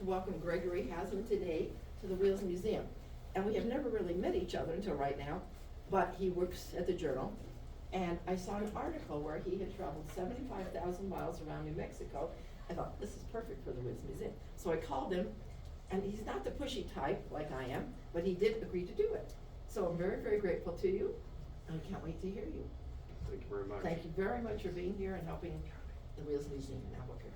to welcome Gregory Hasman today to the Wheels Museum. And we have never really met each other until right now, but he works at the Journal. And I saw an article where he had traveled 75,000 miles around New Mexico. I thought, this is perfect for the Wheels Museum. So I called him, and he's not the pushy type like I am, but he did agree to do it. So I'm very, very grateful to you, and I can't wait to hear you. Thank you very much. Thank you very much for being here and helping the Wheels Museum in Albuquerque.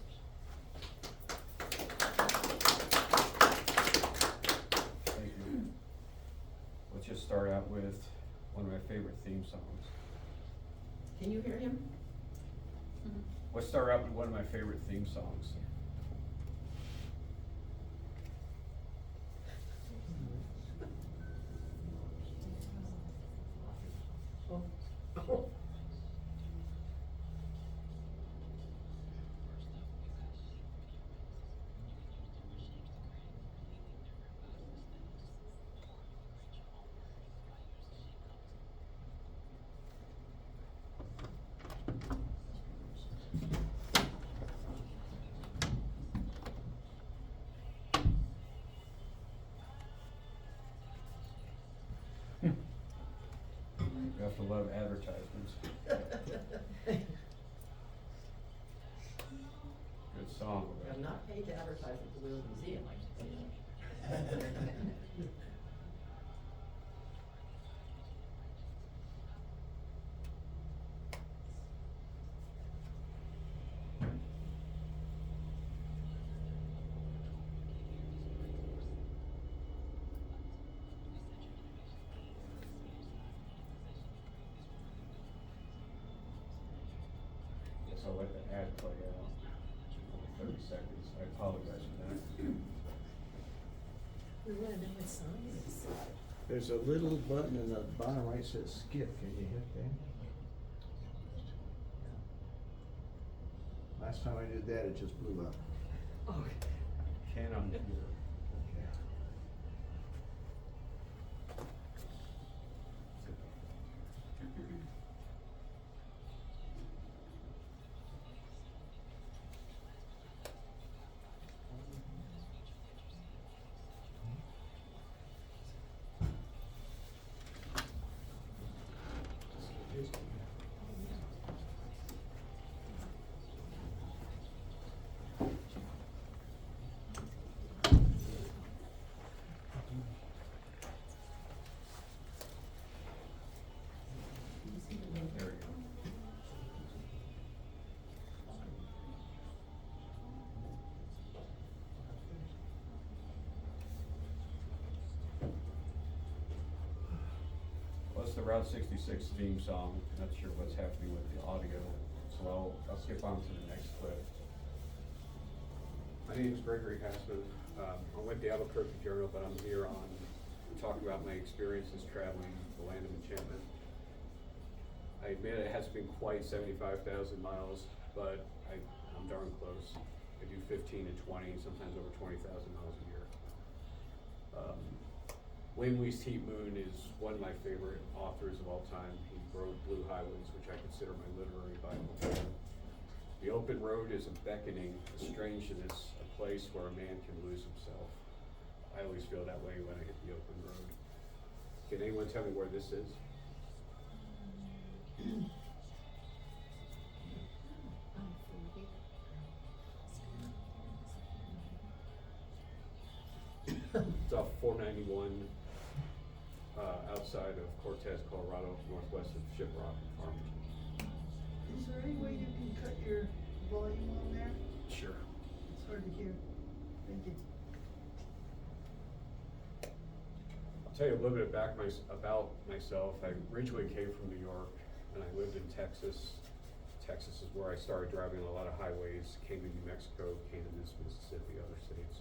Thank you. Let's just start out with one of my favorite theme songs. Can you hear him? Let's start out with one of my favorite theme songs. Oh. You have to love advertisements. Good song. I'm not paid to advertise at the Wheels Museum, I can tell you that. Guess I'll let the ad play out. Only 30 seconds. I apologize for that. We want to know what song it is. There's a little button in the bottom right that says skip. Can you hit that? Last time I did that, it just blew up. Oh. Can undo. There we go. Well, it's the Route 66 theme song. Not sure what's happening with the audio, so I'll skip on to the next clip. My name is Gregory Hasman. I'm with the Albuquerque Journal, but I'm here on talking about my experiences traveling the Land of Enchantment. I admit it hasn't been quite 75,000 miles, but I'm darn close. I do 15 and 20, sometimes over 20,000 miles a year. Wayne Weist Heat Moon is one of my favorite authors of all time. He wrote Blue Highways, which I consider my literary Bible. The open road is a beckoning, a strangeness, a place where a man can lose himself. I always feel that way when I hit the open road. Can anyone tell me where this is? It's off 491 outside of Cortez, Colorado, northwest of Shiprock and Farmington. Is there any way you can cut your volume on there? Sure. It's hard to hear. Thank you. I'll tell you a little bit about myself. I originally came from New York and I lived in Texas. Texas is where I started driving on a lot of highways, came to New Mexico, Kansas, Mississippi, other states.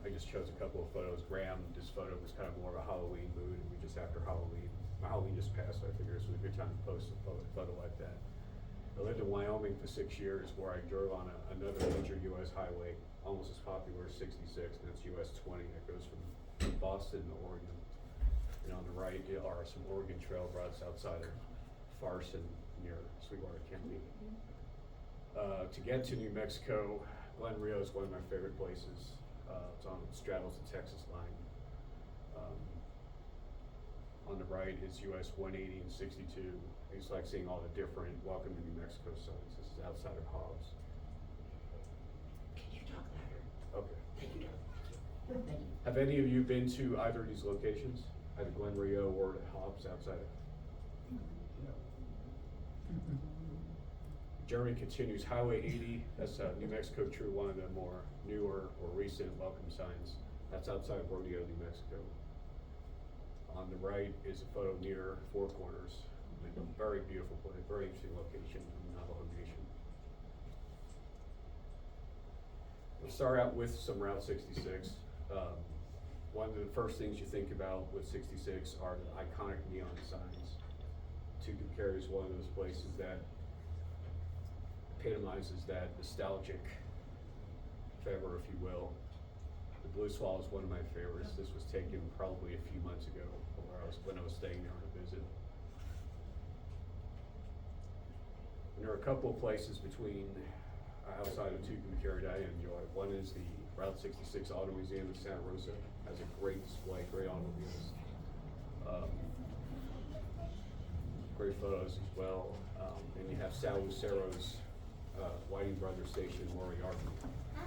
I just chose a couple of photos. Graham, this photo was kind of more of a Halloween mood, and we just after Halloween. My Halloween just passed, so I figured this was a good time to post a photo like that. I lived in Wyoming for 6 years, where I drove on another major U.S. highway, almost as popular as 66, and that's US 20 that goes from Boston to Oregon. And on the right are some Oregon Trail routes outside of Farson near Sweetwater County. To get to New Mexico, Glen Rio is one of my favorite places. Straddles the Texas line. On the right is US 180 and 62. It's like seeing all the different Welcome to New Mexico signs. This is outside of Hobbs. Can you talk louder? Okay. Thank you, darling. Thank you. Thank you. Have any of you been to either of these locations? Either Glen Rio or to Hobbs outside of? Journey continues. Highway 80, that's New Mexico True, one of the more newer or recent welcome signs. That's outside of Rodeo, New Mexico. On the right is a photo near Four Corners. A very beautiful place, very interesting location in Navajo Nation. We'll start out with some Route 66. One of the first things you think about with 66 are the iconic neon signs. Tucumcari is one of those places that epitomizes that nostalgic fervor, if you will. The Blue Swallow is one of my favorites. This was taken probably a few months ago when I was staying there on a visit. And there are a couple of places outside of Tucumcari that I enjoy. One is the Route 66 Auto Museum in Santa Rosa. Has a great display, great automobiles. Great photos as well. And you have Sal Lucero's Whiting Brothers Station in Moriarty.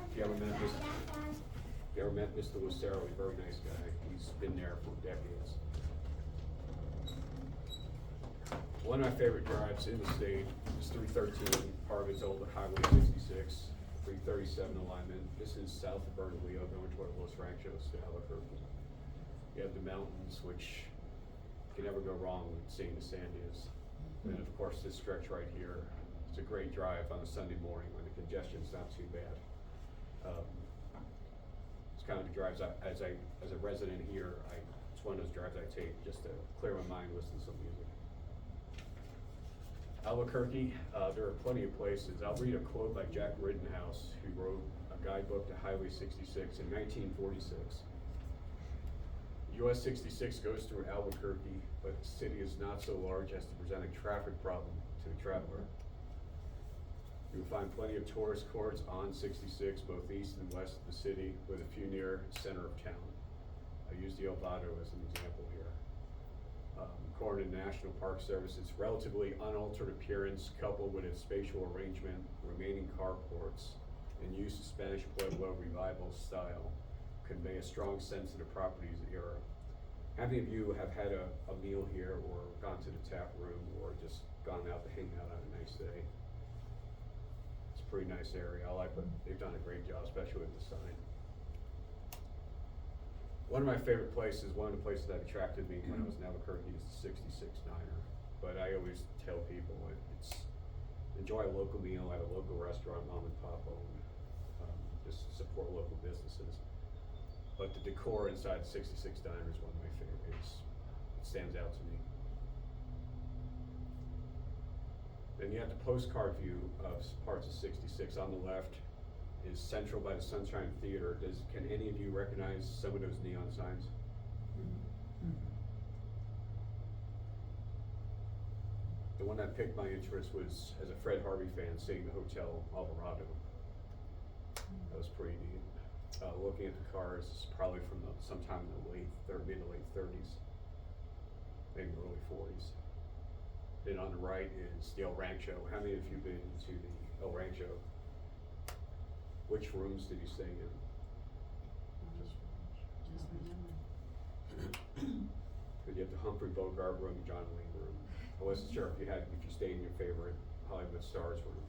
If you ever met Mr. Lucero, he's a very nice guy. He's been there for decades. One of my favorite drives in the state is 313, part of it's old Highway 66, 337 alignment. This is south of Bernalillo, going toward Los Ranchos to Albuquerque. You have the mountains, which you can never go wrong with seeing the sand dunes. And of course, this stretch right here. It's a great drive on a Sunday morning when the congestion's not too bad. It's kind of the drives as a resident here, it's one of those drives I take just to clear my mind, listen to some music. Albuquerque, there are plenty of places. I'll read a quote by Jack Rittenhouse, who wrote a guidebook to Highway 66 in 1946. US 66 goes through Albuquerque, but the city is not so large as to present a traffic problem to the traveler. You will find plenty of tourist courts on 66, both east and west of the city, with a few near center of town. I use the El Vado as an example here. According to National Park Service's relatively unaltered appearance, coupled with its spatial arrangement, remaining carports, and use of Spanish Pueblo revival style, convey a strong sense of the property's era. How many of you have had a meal here, or gone to the tap room, or just gone out to hang out on a nice day? Pretty nice area. I like what they've done a great job, especially with the sign. One of my favorite places, one of the places that attracted me when I was in Albuquerque is the 66 Diner. But I always tell people it's enjoy a local meal at a local restaurant, mom and pop owned. Just support local businesses. But the decor inside the 66 Diner is one of my favorites. It stands out to me. Then you have the postcard view of parts of 66. On the left is Central by the Sunshine Theater. Can any of you recognize some of those neon signs? The one that piqued my interest was, as a Fred Harvey fan, seeing the Hotel Alvarado. That was pretty neat. Looking at the cars, it's probably from sometime in the mid to late 30s, maybe early 40s. Then on the right is the El Rancho. How many of you been to the El Rancho? Which rooms did you stay in? But you have the Humphrey Bogart room, John Wayne room. I wasn't sure if you stayed in your favorite Hollywood Stars room.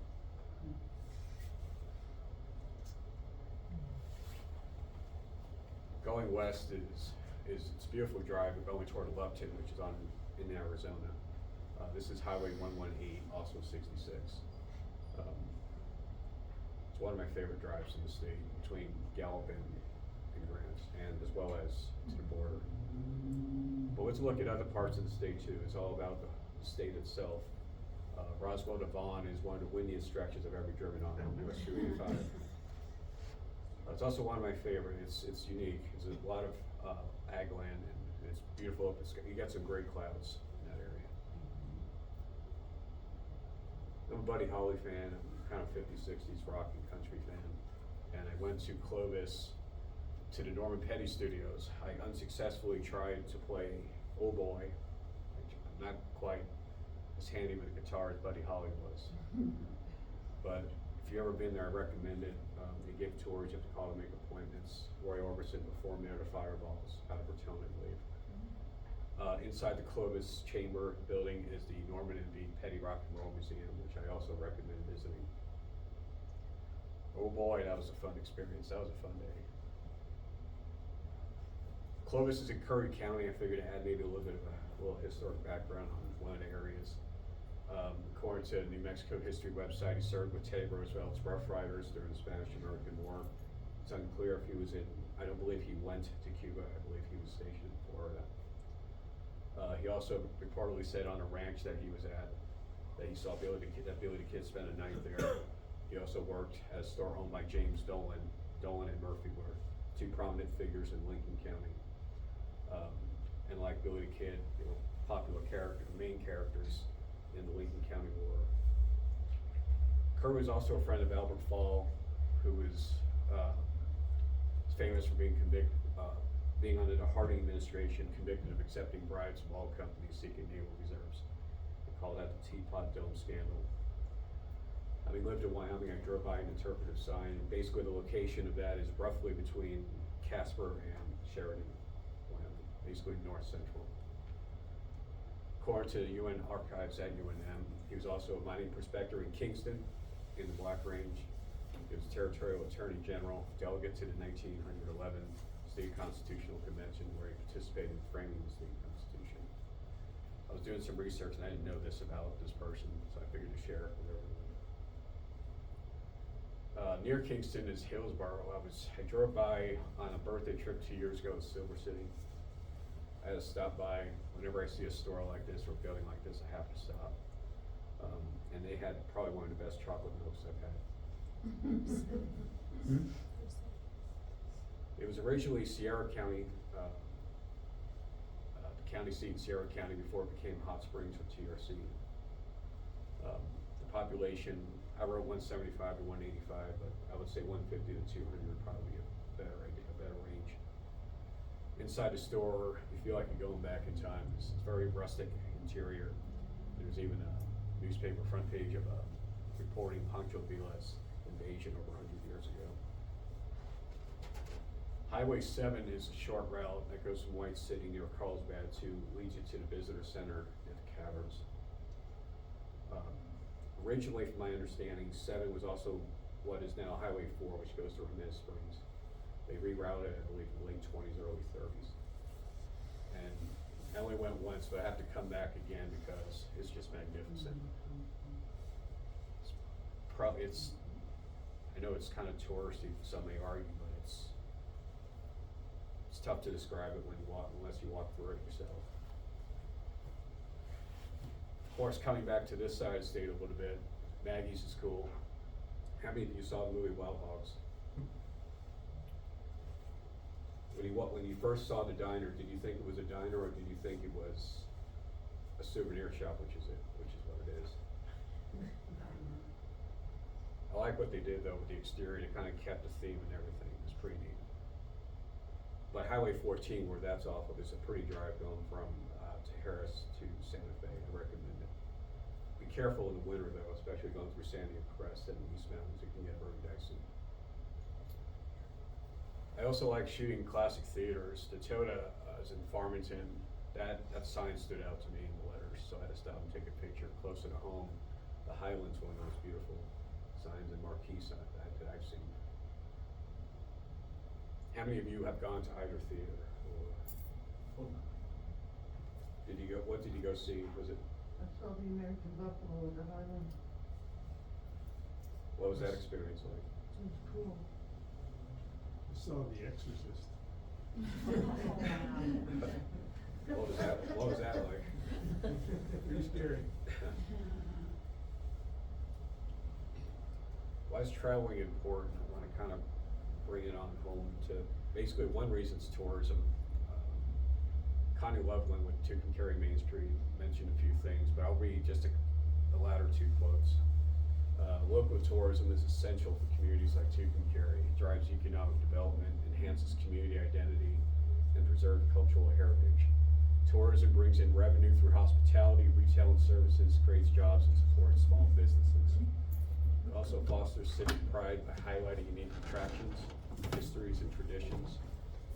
Going west is it's a beautiful drive. We're going toward Lupton, which is in Arizona. This is Highway 118, also 66. It's one of my favorite drives in the state, between Gallup and Grant, and as well as to the border. But let's look at other parts of the state too. It's all about the state itself. Roswell to Vaughn is one of the windiest stretches I've ever driven on US 285. It's also one of my favorite. It's unique. It's a lot of ag land, and it's beautiful. You got some great clouds in that area. I'm a Buddy Holly fan. I'm kind of 50s, 60s rock and country fan. and I went to Clovis to the Norman Petty Studios. I unsuccessfully tried to play Oh Boy. I'm not quite as handy with a guitar as Buddy Holly was. But if you've ever been there, I recommend it. They give tours, you have to call to make appointments. Roy Orbison performed there, the Fireballs, out of Raton, I believe. Inside the Clovis Chamber building is the Norman and the Petty Rock and Roll Museum, which I also recommend visiting. Oh boy, that was a fun experience. That was a fun day. Clovis is in Curry County. I figured to add maybe a little bit of a little historic background on one of the areas. According to the New Mexico History website, he served with Teddy Roosevelt's Rough Riders during the Spanish-American War. It's unclear if he was in, I don't believe he went to Cuba. I believe he was stationed in Florida. He also reportedly said on a ranch that he was at that he saw Billy the Kid spend a night there. He also worked at a store owned by James Dolan. Dolan and Murphy were two prominent figures in Lincoln County. And like Billy the Kid, they were popular main characters in the Lincoln County War. Kerr was also a friend of Albert Fall, who was famous for being being under the Harding administration, convicted of accepting bribes from all companies seeking naval reserves. They call that the Teapot Dome scandal. Having lived in Wyoming, I drove by an interpretive sign, and basically the location of that is roughly between Casper and Sheridan, Wyoming, basically north central. According to the UN archives at UNM, he was also a mining prospector in Kingston, in the Black Range. He was Territorial Attorney General, delegate to the 1911 State Constitutional Convention, where he participated in framing the state constitution. I was doing some research and I didn't know this about this person, so I figured to share it with everyone. Near Kingston is Hillsborough. I drove by on a birthday trip 2 years ago to Silver City. I had to stop by. Whenever I see a store like this or a building like this, I have to stop. And they had probably one of the best chocolate milks I've had. It was originally Sierra County, the county seat in Sierra County before it became Hot Springs or TRC. The population, I wrote 175 to 185, but I would say 150 to 200 would probably be a better range. Inside the store, you feel like you're going back in time. It's very rustic interior. There's even a newspaper front page of reporting Pancho Villa's invasion over 100 years ago. Highway 7 is a short route that goes from White City near Carlsbad to leads you to the visitor center at the caverns. Originally, from my understanding, 7 was also what is now Highway 4, which goes to Ramirez Springs. They rerouted it, I believe, in the late 20s, early 30s. And I only went once, but I have to come back again because it's just magnificent. I know it's kind of touristy, some may argue, but it's tough to describe it when you walk, unless you walk through it yourself. Of course, coming back to this side of the state a little bit, Maggie's is cool. How many of you saw the movie Wild Hogs? When you first saw the diner, did you think it was a diner or did you think it was a souvenir shop, which is what it is? I like what they did though with the exterior. They kind of kept the theme and everything. It was pretty neat. But Highway 14, where that's off of, is a pretty drive going from to Harris to Santa Fe. I recommend it. Be careful in the winter though, especially going through Sandia Crest and the East Mountains. It can get very dicey. I also like shooting classic theaters. The Toda is in Farmington. That sign stood out to me in the letters, so I had to stop and take a picture closer to home. The Highlands, one of those beautiful signs and marquee signs that I've seen. How many of you have gone to either theater? Or did you go? What did you go see? Was it? I saw the American Buffalo at the Highland. What was that experience like? It was cool. I saw The Exorcist. What was that like? Pretty scary. Why is traveling important? I want to kind of bring it on home to basically one reason is tourism. Connie Loveland with Tucumcari Main Street mentioned a few things, but I'll read just the latter two quotes. Local tourism is essential for communities like Tucumcari. It drives economic development, enhances community identity, and preserves cultural heritage. Tourism brings in revenue through hospitality, retail, and services, creates jobs, and supports small businesses. It also fosters civic pride by highlighting unique attractions, histories, and traditions,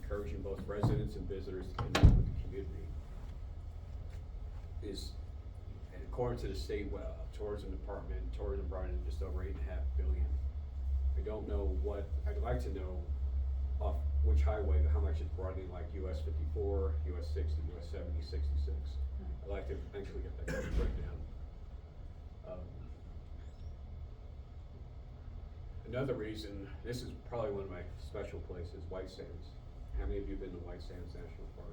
encouraging both residents and visitors to connect with the community. And according to the state tourism department brought in just over $8.5 billion. I don't know I'd like to know off which highway, how much it's brought in, like US 54, US 60, US 70, 66. I'd like to eventually get that breakdown. Another reason, this is probably one of my special places, White Sands. How many of you have been to White Sands National Park?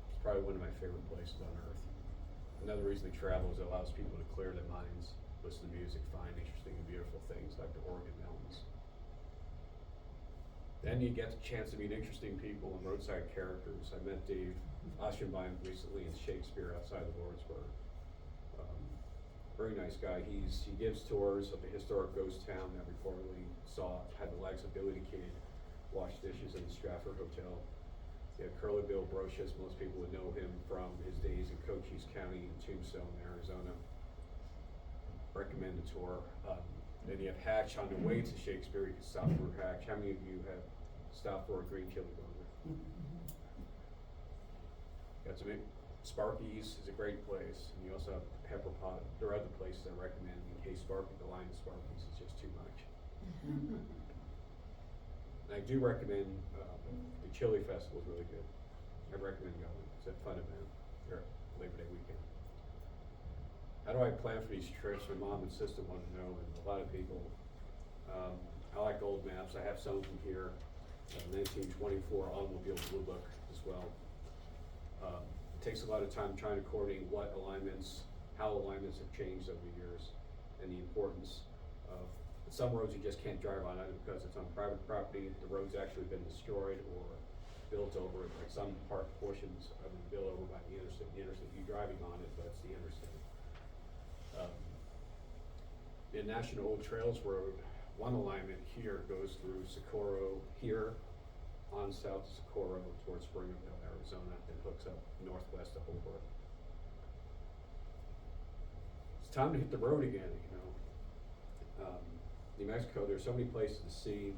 It's probably one of my favorite places on earth. Another reason to travel is it allows people to clear their minds, listen to music, find interesting and beautiful things like the Oregon Mountains. Then you get the chance to meet interesting people and roadside characters. I met Dave Oschenbein recently in Shakespeare outside of Lawrenceburg. Very nice guy. He gives tours of the historic ghost town that reportedly had the legs of Billy the Kid wash dishes in the Stratford Hotel. You have Curly Bill Brocious. Most people would know him from his days in Cochise County and Tombstone, Arizona. Recommend a tour. Then you have Hatch on the way to Shakespeare. You can stop for Hatch. How many of you have stopped for a green chili burger? Got to make Sparky's is a great place, and you also have Pepper Pot. There are other places I recommend in case the line of Sparky's is just too much. And I do recommend the Chili Festival is really good. I recommend going. It's a fun event here Labor Day weekend. How do I plan for these trips? My mom and sister want to know, and a lot of people. I like old maps. I have some of them here. 1924 automobile blue book as well. It takes a lot of time trying to coordinate how alignments have changed over the years, and the importance of some roads you just can't drive on either because it's on private property, the road's actually been destroyed or built over it, like some portions have been built over by the interstate. The interstate, you're driving on it, but it's the interstate. The National Old Trails Road, one alignment here goes through Socorro here, on south to Socorro towards Springville, Arizona, and hooks up northwest to Holbrook. It's time to hit the road again, New Mexico, there's so many places to see.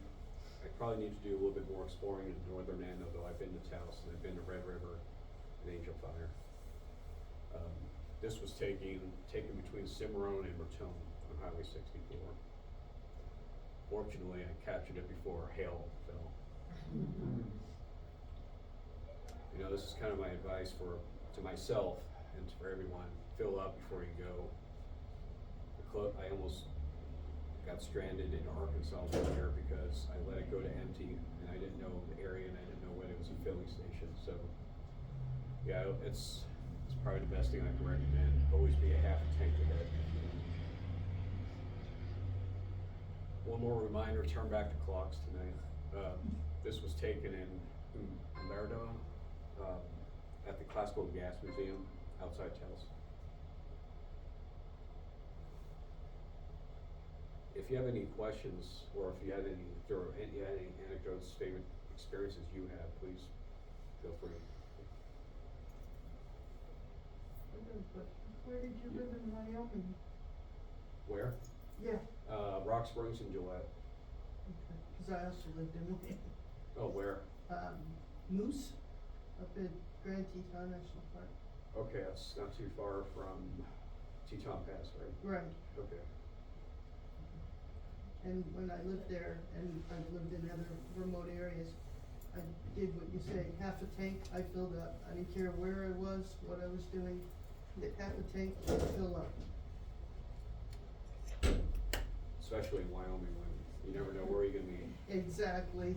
I probably need to do a little bit more exploring in northern end, although I've been to Taos and I've been to Red River and Angel Fire. This was taken between Cimarron and Raton on Highway 64. Fortunately, I captured it before hail fell. This is kind of my advice to myself and for everyone. Fill up before you go. I almost got stranded in Arkansas one year because I let it go to empty and I didn't know the area and I didn't know when it was a filling station. So yeah, it's probably the best thing I can recommend. Always be a half a tank ahead. One more reminder, turn back the clocks tonight. This was taken in Lerdo at the Classical Gas Museum outside Taos. If you have any questions, or if you had any anecdotes, favorite experiences you have, please feel free. Where did you live in Wyoming? Where? Yeah. Rock Springs and Gillette. Okay. Cause I also lived in Wyoming. Oh, where? Moose, up at Grand Teton National Park. Okay, that's not too far from Teton Pass, right? Right. Okay. And when I lived there, and I've lived in other remote areas, I did what you say, half a tank I filled up. I didn't care where I was, what I was doing, hit half a tank, fill up. Especially in Wyoming when you never know where you're gonna be. Exactly.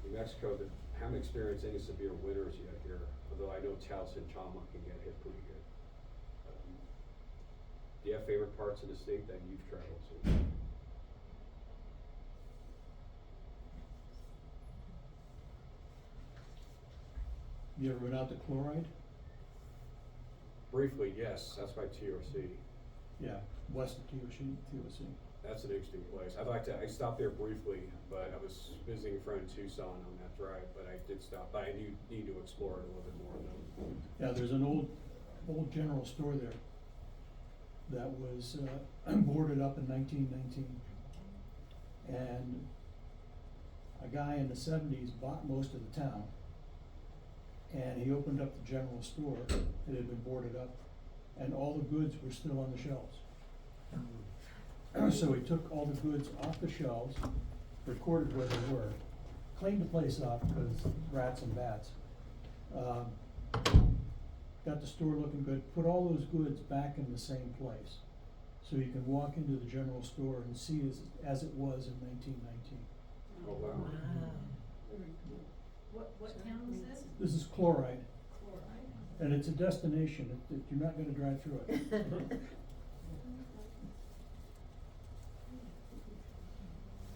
New Mexico, haven't experienced any severe winters yet here, although I know Taos and Chama can get hit pretty good. Do you have favorite parts of the state that you've traveled to? You ever been out to Chloride? Briefly, yes, that's by TRC. Yeah, west of TOC. That's an interesting place. I stopped there briefly, but I was visiting a friend in Tucson on that drive, but I did stop by. I need to explore it a little bit more though. Yeah, there's an old general store there that was boarded up in 1919. And a guy in the 70s bought most of the town. And he opened up the general store. It had been boarded up. And all the goods were still on the shelves. So he took all the goods off the shelves, recorded where they were, cleaned the place up because rats and bats. Got the store looking good, put all those goods back in the same place. So you can walk into the general store and see as it was in 1919. Oh, wow. Very cool. What town is this? This is Chloride, Chloride. and it's a destination. You're not gonna drive through it.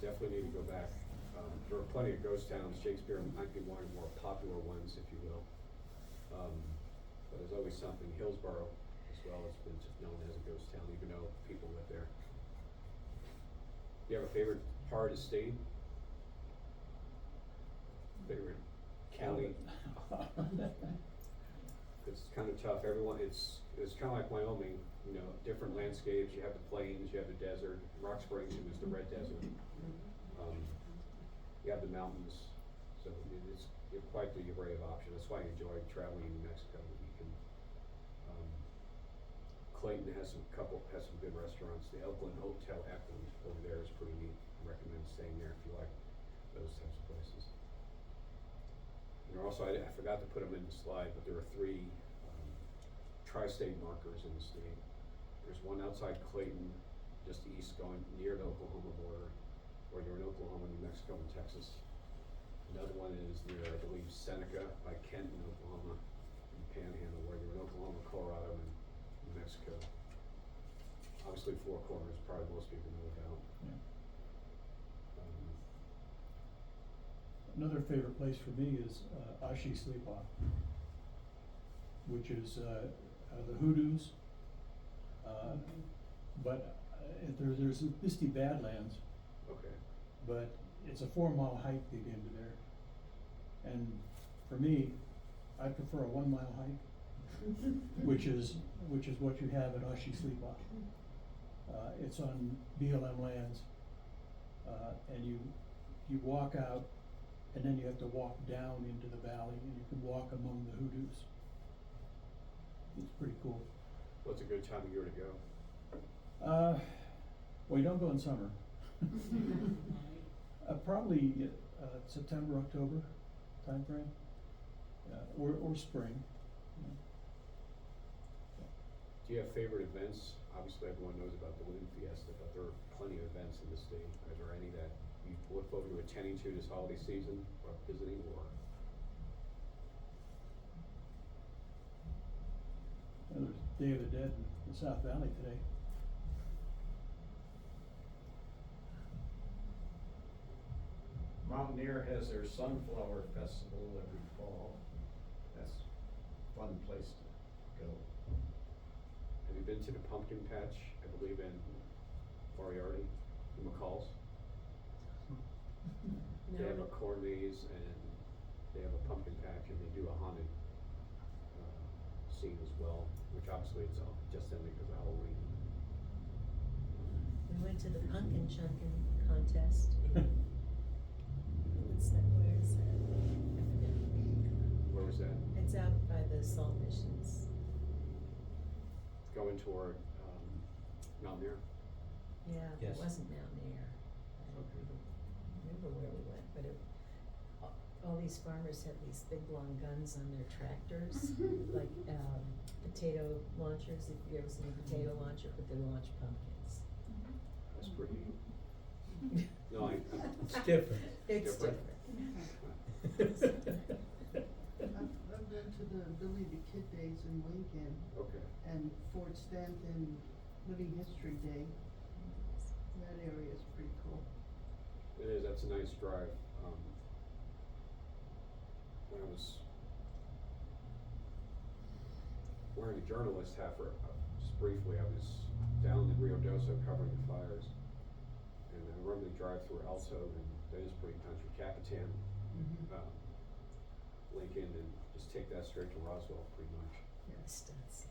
Definitely need to go back. There are plenty of ghost towns. Shakespeare might be one of the more popular ones, if you will. But there's always something. Hillsborough as well has been known as a ghost town, even though people live there. Do you have a favorite part of the state? Favorite county? It's kind of tough. It's kind of like Wyoming, you know, different landscapes. You have the plains, you have the desert. Rock Springs is the red desert. You have the mountains. So you have quite the array of options. That's why I enjoy traveling in New Mexico. You can, Clayton has some good restaurants. The Elkland Hotel Eckland over there is pretty neat. I recommend staying there if you like those types of places. And there are also, I forgot to put them in the slide, but there are 3 tri-state markers in the state. There's one outside Clayton, just east going near the Oklahoma border, or you're in Oklahoma, New Mexico, and Texas. Another one is near, I believe, Seneca by Kenton, Oklahoma, and Panhandle, where you're in Oklahoma, Colorado, and New Mexico. Obviously, Four Corners, probably most people know about. Yeah. Um, Another favorite place for me is Ashi Sleepa, which is the hoodoos. But there's Misty Badlands, okay. but it's a 4-mile hike to get into there. And for me, I prefer a 1-mile hike, which is what you have at Ashi Sleepa. It's on BLM lands, and you walk out, and then you have to walk down into the valley, and you can walk among the hoodoos. It's pretty cool. What's a good time of year to go? Well, you don't go in summer. Probably September, October timeframe, or spring. Do you have favorite events? Obviously, everyone knows about the Balloon Fiesta, but there are plenty of events in the state. Are there any that you look forward to attending to this holiday season, or visiting, or? There's Day of the Dead in South Valley today. Mountaineer has their Sunflower Festival every fall. That's a fun place to go. Have you been to the pumpkin patch, I believe in Moriarty, in McCall's? They have a corn maze and they have a pumpkin patch and they do a haunted scene as well, which obviously it's just in because of Halloween. We went to the pumpkin chunkin contest. What's that, where is that? I forget. Where was that? It's out by the salt missions. Going toward Mount Air? Yeah, Yes. it wasn't Mount Air. I don't remember where we went, but all these farmers have these big long guns on their tractors, like potato launchers. If you ever seen a potato launcher, but they launch pumpkins. That's pretty neat. No, It's different. It's Different. different. I've been to the Billy the Kid Days in Lincoln okay. and Fort Stanton Living History Day. That area is pretty cool. It is, that's a nice drive. When I was wearing a journalist hat for, just briefly, I was down in Rio Doso covering the fires. And I normally drive through Alto and Davisbury Country, Capitan, Lincoln, and just take that straight to Roswell pretty much. Yes, that's.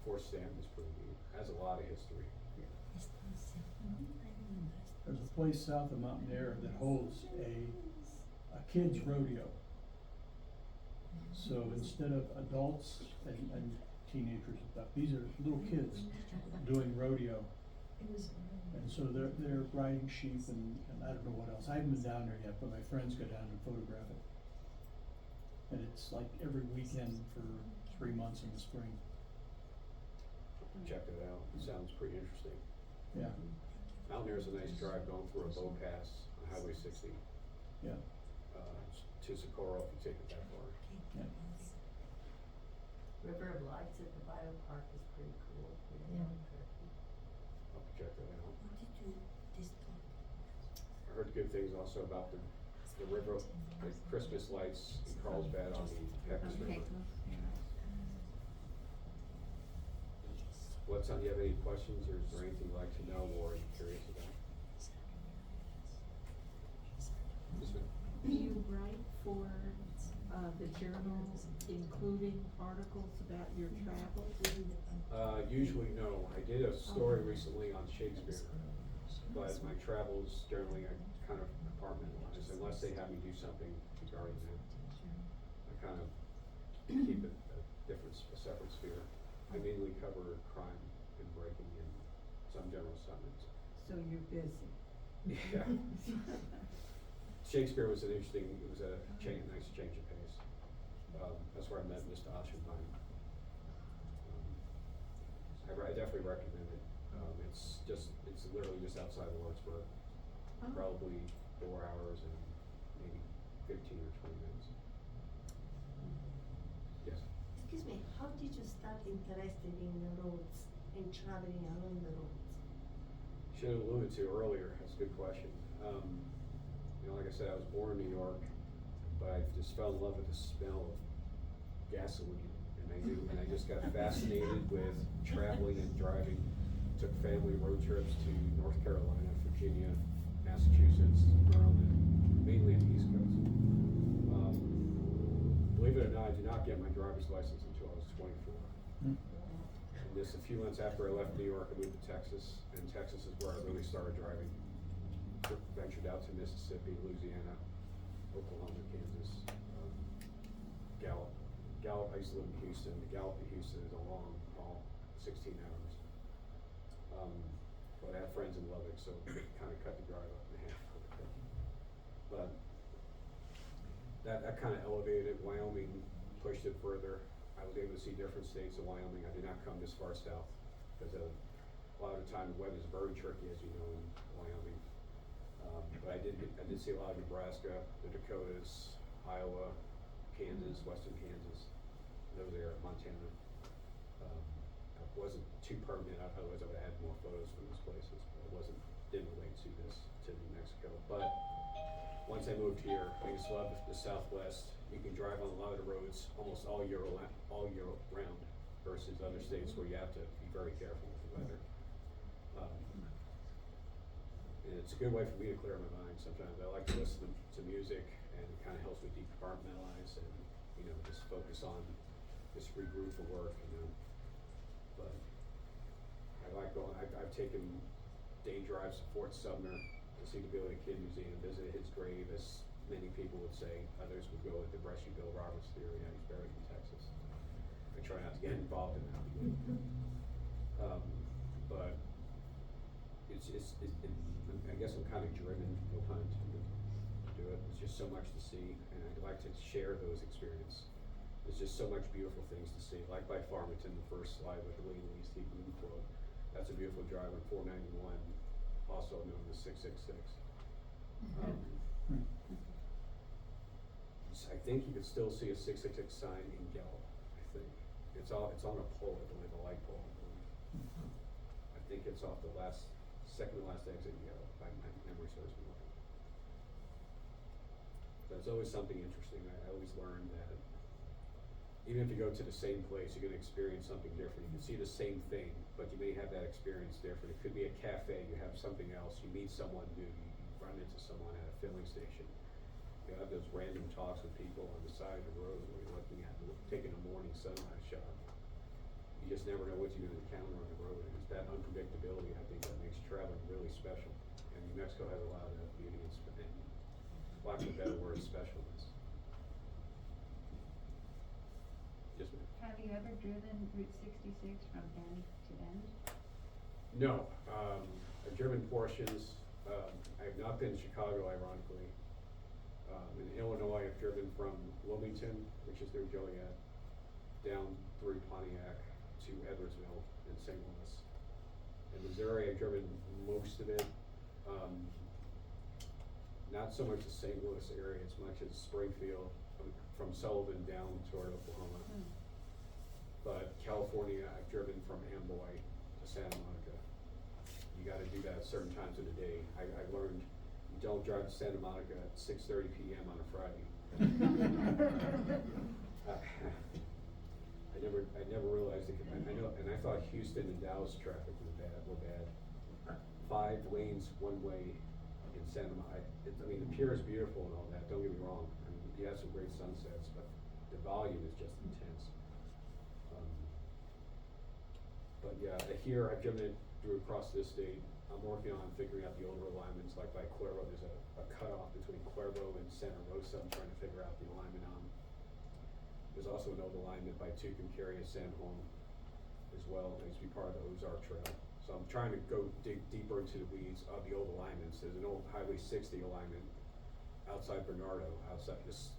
Fort Stanton is pretty neat, has a lot of history. There's a place south of Mountainair that holds a kids rodeo. So instead of adults and teenagers and stuff, these are little kids doing rodeo. And so they're riding sheep and I don't know what else. I haven't been down there yet, but my friends go down and photograph it. And it's like every weekend for 3 months in the spring. Check it out, it sounds pretty interesting. Yeah, Mountaineer is a nice drive going through a bow pass on Highway 60, yeah, to Socorro if you take it that far. yeah. River of Lights at the Bio Park is pretty cool. Yeah. I'll have to check that out. I heard good things also about the river, the Christmas lights in Carlsbad on the Pecos River. What's on, do you have any questions or is there anything you'd like to know or are you curious about? Yes, ma'am. Do you write for, the journal, including articles about your travels? Usually no. I did a story recently on Shakespeare, but my travels generally I kind of compartmentalize unless they have me do something regarding that. I kind of keep it a separate sphere. I mainly cover crime and breaking and some general summons. So you're busy. Yeah. Shakespeare was an interesting, it was a nice change of pace. That's where I met Mr. Aschenbein. I definitely recommend it. It's literally just outside of Lawrenceburg. Oh. Probably 4 hours and maybe 15 or 20 minutes. Yes. Excuse me, how did you start interested in the roads and traveling along the roads? Should have alluded to earlier, that's a good question. Like I said, I was born in New York, but I just fell in love with the smell of gasoline. And I just got fascinated with traveling and driving. Took family road trips to North Carolina, Virginia, Massachusetts, Maryland, mainly on the East Coast. Believe it or not, I did not get my driver's license until I was 24. And just a few months after I left New York, I moved to Texas, and Texas is where I really started driving. Ventured out to Mississippi, Louisiana, Oklahoma, Kansas, Gallup. I used to live in Houston. The Gallup to Houston is a long haul, 16 hours. But I had friends in Lubbock, so it kind of cut the drive up in half. But that kind of elevated it. Wyoming pushed it further. I was able to see different states of Wyoming. I did not come this far south because a lot of the time the weather is very tricky, as you know, in Wyoming. But I did see a lot of Nebraska, the Dakotas, Iowa, Kansas, western Kansas, those areas, Montana. I wasn't too permanent, otherwise I would have had more photos from those places, but didn't relate to New Mexico. But once I moved here, I just love the Southwest. You can drive on a lot of the roads almost all year round versus other states where you have to be very careful with the weather. And it's a good way for me to clear my mind sometimes. I like to listen to music and it kind of helps me decompartmentalize and, just focus on, just regroup for work, But I like going, I've taken day drives to Fort Sumner to see the Billy the Kid Museum, visited his grave, as many people would say. Others would go with the Brushy Bill Roberts theory, he's buried in Texas. I try not to get involved in that. But I guess I'm kind of driven, no pun intended, to do it. There's just so much to see, and I'd like to share those experiences. There's just so much beautiful things to see. Like by Farmington, the first slide with the William Lee Steve Bloom quote. That's a beautiful drive on 491, also known as 666. I think you could still see a 666 sign in Gallup. I think it's on a pole, I believe, a light pole. I think it's off the second to last exit in Gallup. My memory serves me right. But it's always something interesting. I always learn that even if you go to the same place, you're gonna experience something different. You can see the same thing, but you may have that experience different. It could be a cafe, you have something else, you meet someone new, you run into someone at a filling station. You have those random talks with people on the side of the road where you're looking at, taking a morning sunrise shot. You just never know what you're gonna encounter on the road, and it's that unpredictability, I think, that makes traveling really special. And New Mexico has a lot of that beauty and lack of a better word, specialness. Just me. Have you ever driven Route 66 from end to end? No, I've driven portions, I have not been to Chicago ironically. In Illinois, I've driven from Wilmington, which is near Joliet, down through Pontiac to Edwardsville and St. Louis. In Missouri, I've driven most of it, not so much the St. Louis area as much as Springfield, from Sullivan down toward Oklahoma. But California, I've driven from Amboy to Santa Monica. You gotta do that at certain times of the day. I learned you don't drive to Santa Monica at 6:30 PM on a Friday. I never realized it, I know, and I thought Houston and Dallas traffic were bad. 5 lanes, one way in Santa Monica. I mean, the pier is beautiful and all that, don't get me wrong. I mean, you have some great sunsets, but the volume is just intense. But yeah, here I've driven it through across this state. I'm working on figuring out the older alignments, like by Cuervo, there's a cutoff between Cuervo and Santa Rosa, I'm trying to figure out the alignment on. There's also an old alignment by Tucumcari and San Juan as well, that used to be part of the Ozark Trail. So I'm trying to go dig deeper into the weeds of the old alignments. There's an old Highway 60 alignment outside Bernardo, outside this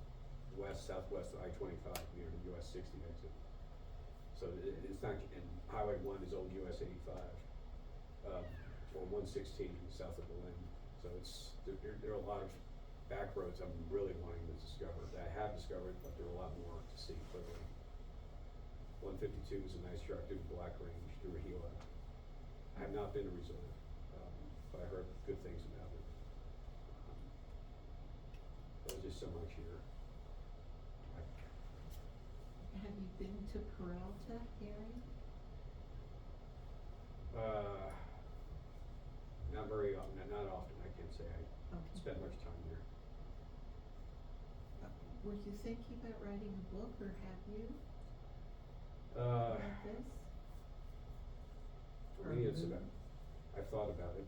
southwest of I-25 near the US 60 exit. So it's not, and Highway 1 is old US 85, or 116 south of Berlin. So there are a lot of back roads I'm really wanting to discover, that I have discovered, but there are a lot more to see clearly. 152 is a nice drive through the Black Range, through Gila. I have not been to Resort, but I heard good things about it. There's just so much here. Have you been to Peralta area? Not very often, not often, I can't say I Okay. spend much time there. Were you thinking about writing a book, or have you, Uh, about this? For me, it's about, I've thought about it,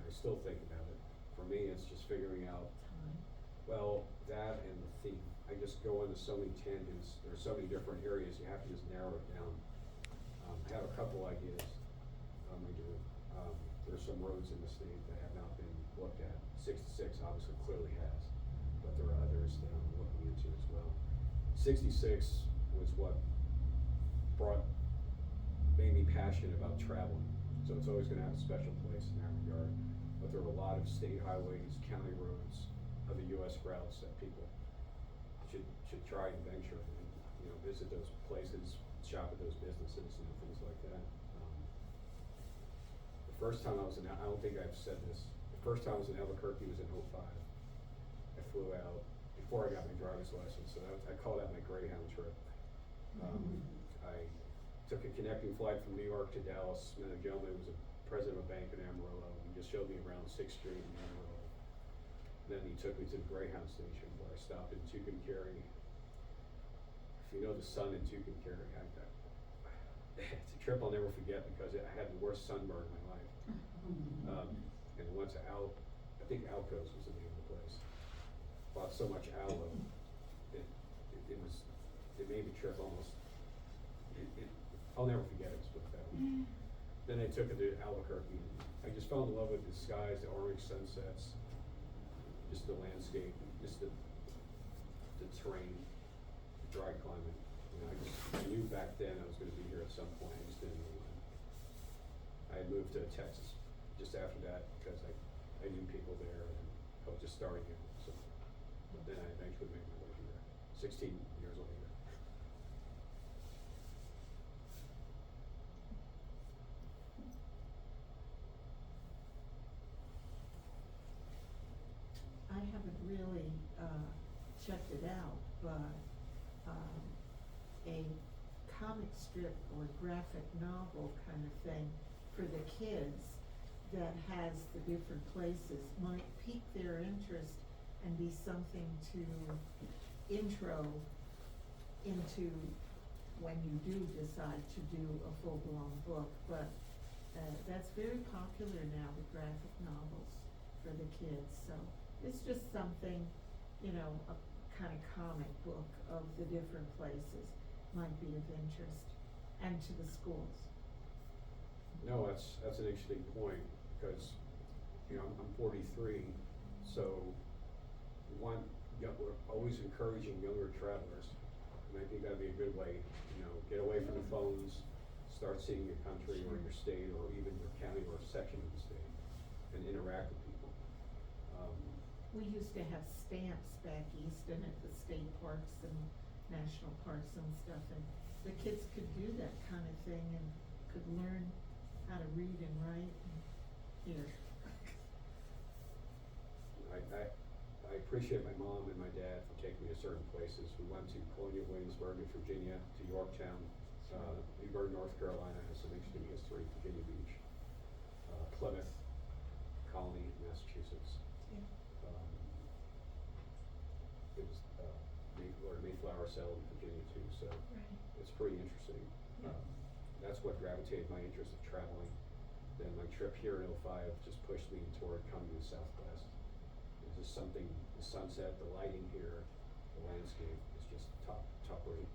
I still think about it. For me, it's just figuring out, Time. well, that and the theme. I just go into so many tangents, there's so many different areas, you have to just narrow it down. I have a couple ideas, I do. There's some roads in the state that have not been looked at. 66 obviously clearly has, but there are others that I'm looking into as well. 66 was what made me passionate about traveling, so it's always gonna have a special place in that regard. But there are a lot of state highways, county roads, other US routes that people should try and venture and, visit those places, shop at those businesses and things like that. The first time I was I don't think I've said this, the first time I was in Albuquerque was in '05. I flew out before I got my driver's license, so I call that my Greyhound trip. I took a connecting flight from New York to Dallas, met a gentleman who was a president of a bank in Amarillo, and he just showed me around 6th Street in Amarillo. Then he took me to the Greyhound station where I stopped in Tucumcari. If you know the sun in Tucumcari, it's a trip I'll never forget because I had the worst sunburn in my life. And went to I think Alco's was the name of the place. Bought so much aloe, it made the trip almost, I'll never forget it, let's put it that way. Then I took it to Albuquerque. I just fell in love with the skies, the orange sunsets, just the landscape, just the terrain, the dry climate. I knew back then I was gonna be here at some point, I just didn't know when. I had moved to Texas just after that because I knew people there and I was just starting it, so. But then I eventually made my way here, 16 years later. I haven't really, checked it out, but, a comic strip or graphic novel kind of thing for the kids that has the different places might pique their interest and be something to intro into when you do decide to do a full-blown book. But that's very popular now, the graphic novels for the kids, so it's just something, you know, a kind of comic book of the different places might be of interest, and to the schools. No, that's an interesting point, because, you know, I'm 43, so we're always encouraging younger travelers, and I think that'd be a good way, you know, get away from the phones, start seeing your country or your state or even your county or section of the state, and interact with people. We used to have stamps back east and at the state parks and national parks and stuff, and the kids could do that kind of thing and could learn how to read and write and hear. I appreciate my mom and my dad for taking me to certain places. We went to Colonial Williamsburg in Virginia, to Yorktown. Newburgh, North Carolina has some interesting history, Virginia Beach, Plymouth, Colony, Massachusetts. Yeah. It was, Mayflower Cell in Virginia too, so Right. it's pretty interesting. Yeah. That's what gravitated my interest of traveling. Then my trip here in '05 just pushed me toward coming to the Southwest. It's just something, the sunset, the lighting here, the landscape is just top rate.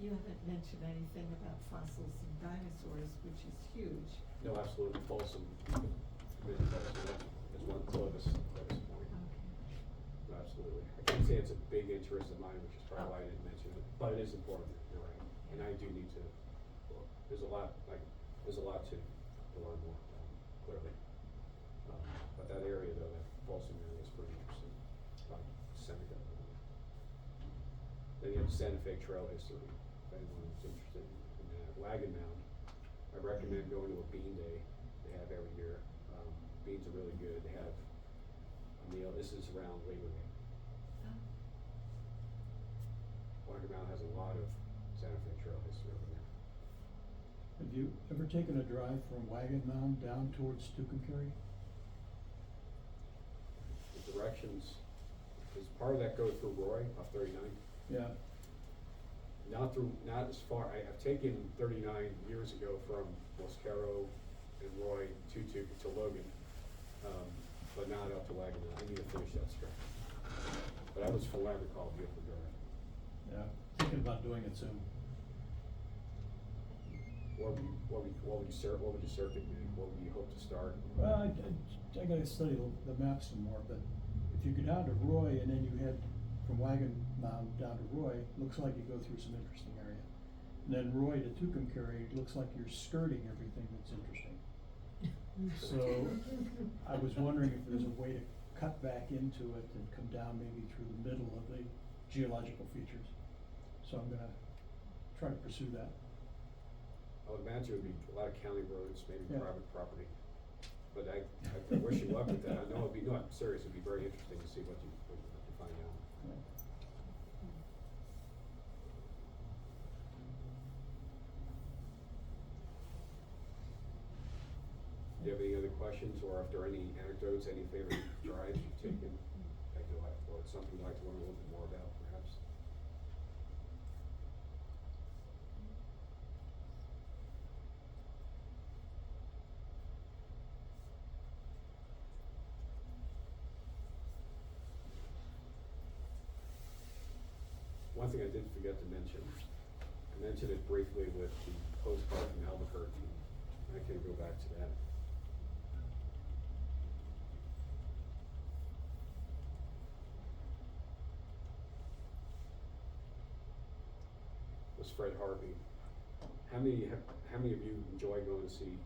You haven't mentioned anything about fossils and dinosaurs, which is huge. No, absolutely, Folsom, is one Clovis point. No, absolutely. I can't say it's a big interest of mine, which is probably why I didn't mention it, but it is important, you're right. And I do need to, well, there's a lot to learn more, clearly. But that area though, that Folsom area is pretty interesting, like Seneca. Then you have the Santa Fe Trail history, if anyone's interested in that. Wagon Mound, I recommend going to a bean day they have every year. Beans are really good. They have a meal, this is around Labor Day. Wagon Mound has a lot of Santa Fe Trail history over there. Have you ever taken a drive from Wagon Mound down towards Tucumcari? The directions, does part of that go through Roy, up 39? Yeah, Not as far, I've taken 39 years ago from Mosquero and Roy to Logan, but not up to Wagon Mound. I need to finish that stretch. But that was, from what I recall, a beautiful drive. yeah, thinking about doing it soon. What would you circuit be? What would you hope to start? Well, I gotta study the map some more, but if you go down to Roy and then you head from Wagon Mound down to Roy, looks like you go through some interesting area. And then Roy to Tucumcari, looks like you're skirting everything that's interesting. So, I was wondering if there's a way to cut back into it and come down maybe through the middle of the geological features. So I'm gonna try to pursue that. I would imagine it would be a lot of county roads, maybe Yeah. private property. But I wish you luck with that. I know it'd be, no, I'm serious, it'd be very interesting to see what you find out. Yeah. Do you have any other questions, or if there are any anecdotes, any favorite drives you've taken that you like, or something you'd like to learn a little bit more about, perhaps? One thing I did forget to mention, I mentioned it briefly with the postcard from Albuquerque. I can go back to that. Was Fred Harvey. How many of you enjoy going to see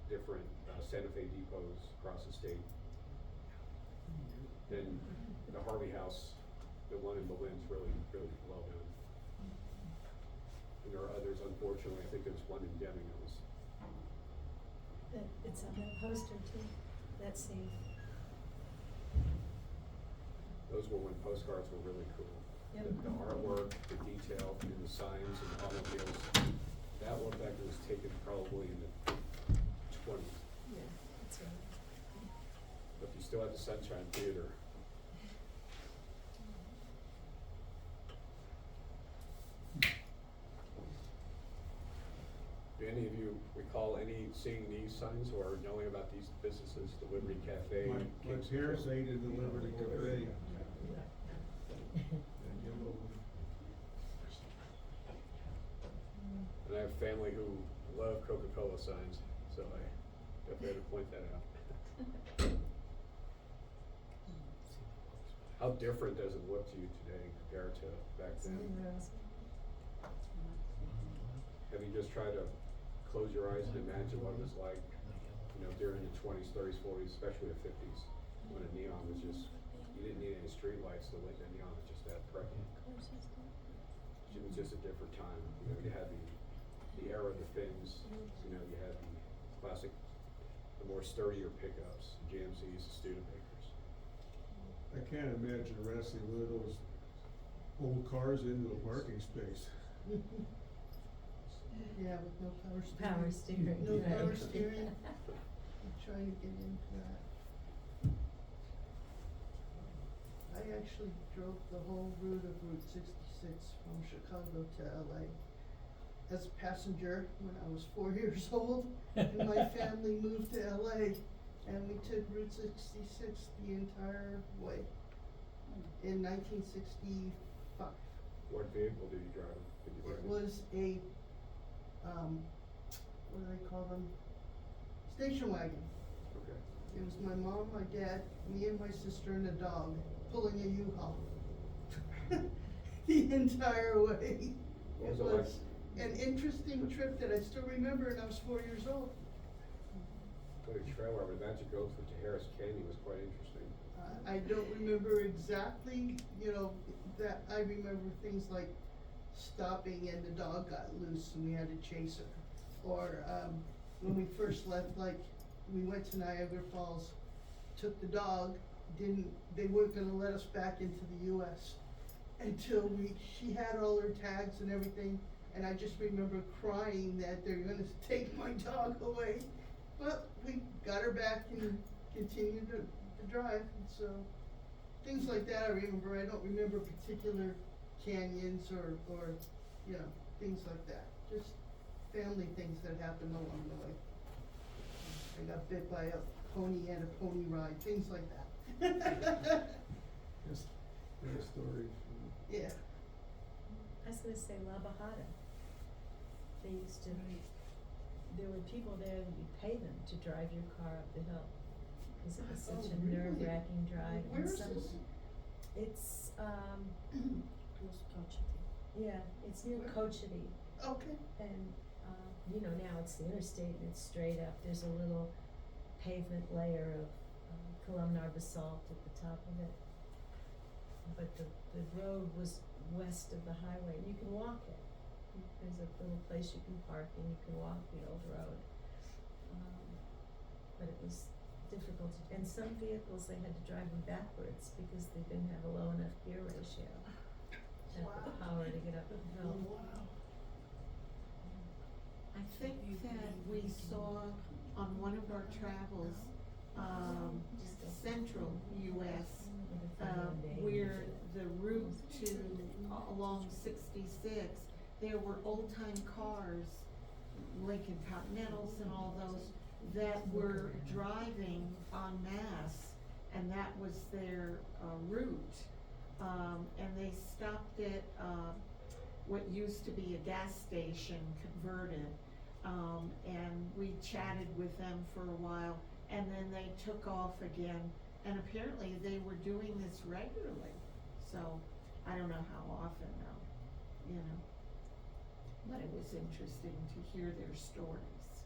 different Santa Fe depots across the state? Then the Harvey House, the one in Berlin's really well done. And there are others, unfortunately. I think there's one in Deming that was. It's on that poster too, that scene. those were when postcards were really cool. Yep. The artwork, the detail, and the signs and the automobiles, that looked like it was taken probably in the 20s. Yeah, that's right. But you still had the Sunshine Theater. Do any of you recall seeing these signs or knowing about these businesses, the Liberty Cafe? My King's parents Cafe? ate in the Liberty Cafe. And I have family who love Coca-Cola signs, so I definitely had to point that out. How different does it look to you today compared to back then? Have you just tried to close your eyes and imagine what it was like, you know, during the 20s, 30s, 40s, especially the 50s, when a neon was just, you didn't need any street lights to lit the neon, was just that pregnant. It was just a different time. You know, you had the era of the Finns, you know, you had the classic, the more sturdier pickups, the GMCs, the Studebakers. I can't imagine wrestling one of those old cars into a parking space. Yeah, with no power steering. Power steering, No right. power steering. I'm trying to get into that. I actually drove the whole route of Route 66 from Chicago to LA as a passenger when I was 4 years old, and my family moved to LA, and we took Route 66 the entire way in 1965. What vehicle did you drive? It was a, what do they call them? Station wagon. Okay. It was my mom, my dad, me and my sister and a dog pulling a U-Haul. The entire way. What was It it like? was an interesting trip that I still remember, and I was 4 years old. The trailer, but that to go through to Harris Canyon was quite interesting. I don't remember exactly, you know, that, I remember things like stopping and the dog got loose and we had to chase her. Or, when we first left, like, we went to Niagara Falls, took the dog, they weren't gonna let us back into the US until she had all her tags and everything, and I just remember crying that they're gonna take my dog away. But we got her back and continued to drive, and so, things like that I remember. I don't remember particular canyons or, you know, things like that. Just family things that happened along the way. I got bit by a pony at a pony ride, things like that. Just their stories. Yeah. I was gonna say La Bajada. They used to, there were people there that you'd pay them to drive your car up the hill. Cause it was such Oh, a really? nerve-wracking drive. Where and is some- this? It's, Close yeah, it's near Where? Cochiti. Okay. And, you know, now it's the interstate and it's straight up. There's a little pavement layer of columnar basalt at the top of it. But the road was west of the highway. You can walk it. There's a little place you can park and you can walk the old road. But it was difficult to, and some vehicles they had to drive them backwards because they didn't have a low enough gear ratio. Had the power to get up the hill. Wow. I think that we saw on one of our travels, central US, where the route to, along 66, there were old-time cars, Lincoln Continentals and all those, that were driving en masse, and that was their, route. And they stopped at, what used to be a gas station converted, and we chatted with them for a while, and then they took off again, and apparently they were doing this regularly, so I don't know how often though, you know, but it was interesting to hear their stories.